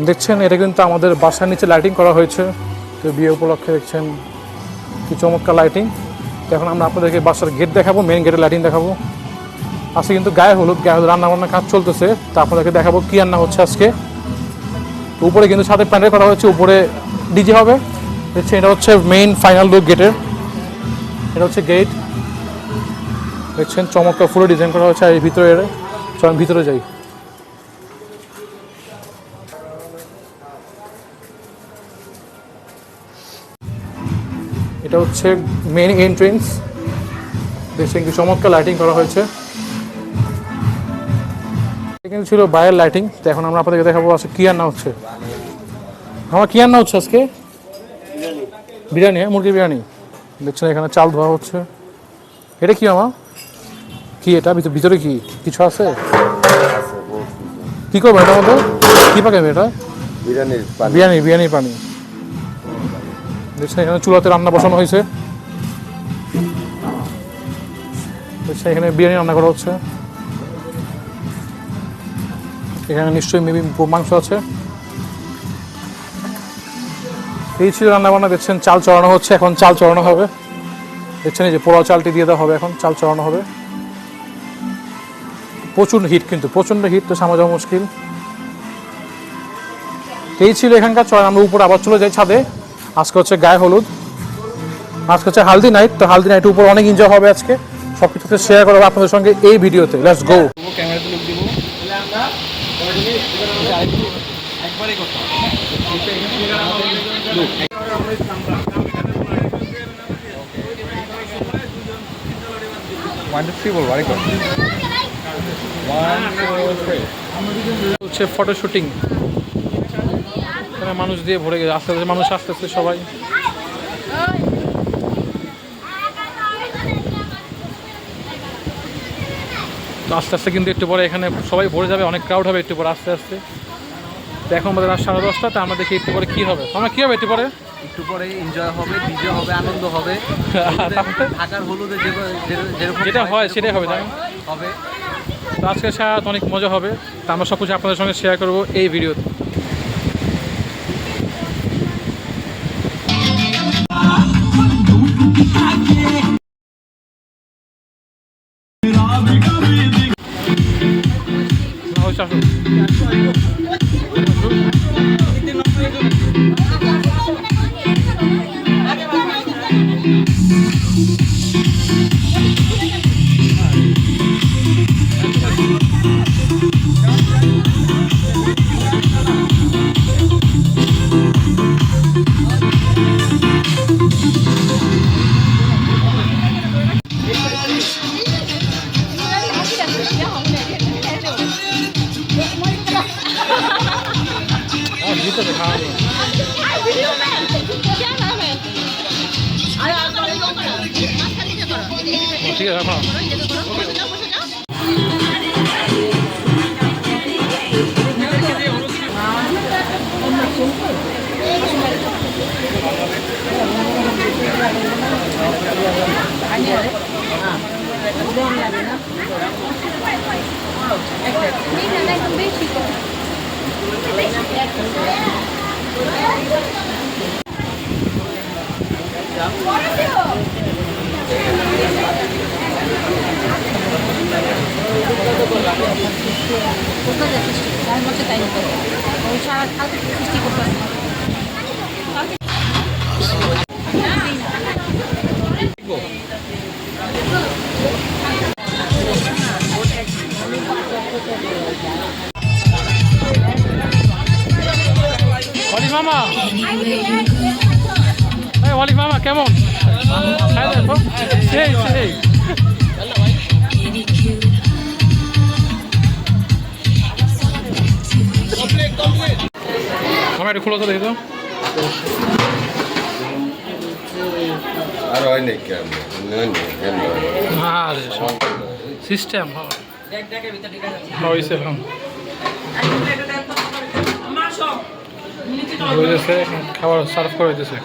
দেখছেন এটা কিন্তু আমাদের বাসার নিচে লাইটিং করা হয়েছে। তো বিয়ে উপলক্ষে দেখছেন কি চমৎকার লাইটিং। তো এখন আমরা আপনাদেরকে বাসার গেট দেখাবো, মেন গেটের লাইটিং দেখাবো। আজকে কিন্তু গায়ে হলুদ রান্নাবান্নার কাজ চলতেছে। তো আপনাদেরকে দেখাবো কী রান্না হচ্ছে আজকে। তো উপরে কিন্তু সাথে প্যান্ডেল করা হচ্ছে, উপরে ডিজে হবে। দেখছেন এটা হচ্ছে মেইন ফাইনাল লুক গেটের। এটা হচ্ছে গেট, দেখছেন চমৎকার ফুলে ডিজাইন করা হচ্ছে। আর এই ভিতরে চলেন ভিতরে যাই। এটা হচ্ছে মেইন এন্ট্রেন্স, দেখছেন কি চমৎকার লাইটিং করা হয়েছে। এখানে ছিল বাইরের লাইটিং। তো এখন আমরা আপনাদেরকে দেখাবো আজকে কী রান্না হচ্ছে। আমার কী রান্না হচ্ছে আজকে? বিরিয়ানি, হ্যাঁ মুরগির বিরিয়ানি। দেখছেন এখানে চাল ধোয়া হচ্ছে। এটা কি আমার কি এটা ভিতরে কি কিছু আছে? কি করবো এটার মধ্যে? কি পাকাবে এটা? বিরিয়ানির পানি। দেখছেন এখানে চুলাতে রান্না বসানো হয়েছে। দেখছেন এখানে বিরিয়ানি রান্না করা হচ্ছে। এখানে নিশ্চয়ই মেবি মাংস আছে। এই ছিল রান্নাবান্না। দেখছেন চাল চড়ানো হচ্ছে, এখন চাল চড়ানো হবে। দেখছেন এই যে পোড়া চালটি দিয়ে দেওয়া হবে, এখন চাল চড়ানো হবে। প্রচুর হিট, কিন্তু প্রচণ্ড হিট, তো সামা যাওয়া মুশকিল। এই ছিল এখানকার। চড়ান আমরা উপরে আবার চলে যাই ছাদে। আজকে হচ্ছে গায়ে হলুদ, আজকে হচ্ছে হালদি নাইট। তো হালদি নাইটের উপর অনেক এনজয় হবে আজকে। সব কিছুতে শেয়ার করবো আপনাদের সঙ্গে এই ভিডিওতে। Let's go. ক্যামেরাতে লুক দিব। হচ্ছে ফটো শুটিং, এখানে মানুষ দিয়ে ভরে গেছে। আস্তে আস্তে মানুষ আসতেছে সবাই। তো আস্তে আস্তে কিন্তু একটু পরে এখানে সবাই ভরে যাবে, অনেক ক্রাউড হবে একটু পরে আস্তে আস্তে। তো এখন আমাদের রাত 10:30। তো আমরা দেখি একটু পরে কী হবে। আমরা কী হবে একটু পরে? একটু পরে এনজয় হবে, ডিজে হবে, আনন্দ হবে। ঢাকার হলুদে যেটা হয় সেটাই হবে, তাই হবে। তো আজকে সারাত অনেক মজা হবে। তা আমরা সব কিছু আপনাদের সঙ্গে শেয়ার করবো এই ভিডিওতে। ঠিক আছে রাখো। ওয়ালিদ মামা, ওয়ালিদ মামা কেমন? সেই সেই আমার একটু খোলো তো দেখি তো। আর হয় নাকি সিস্টেম হয়েছে খাবার সার্ভ করে দিতেছে।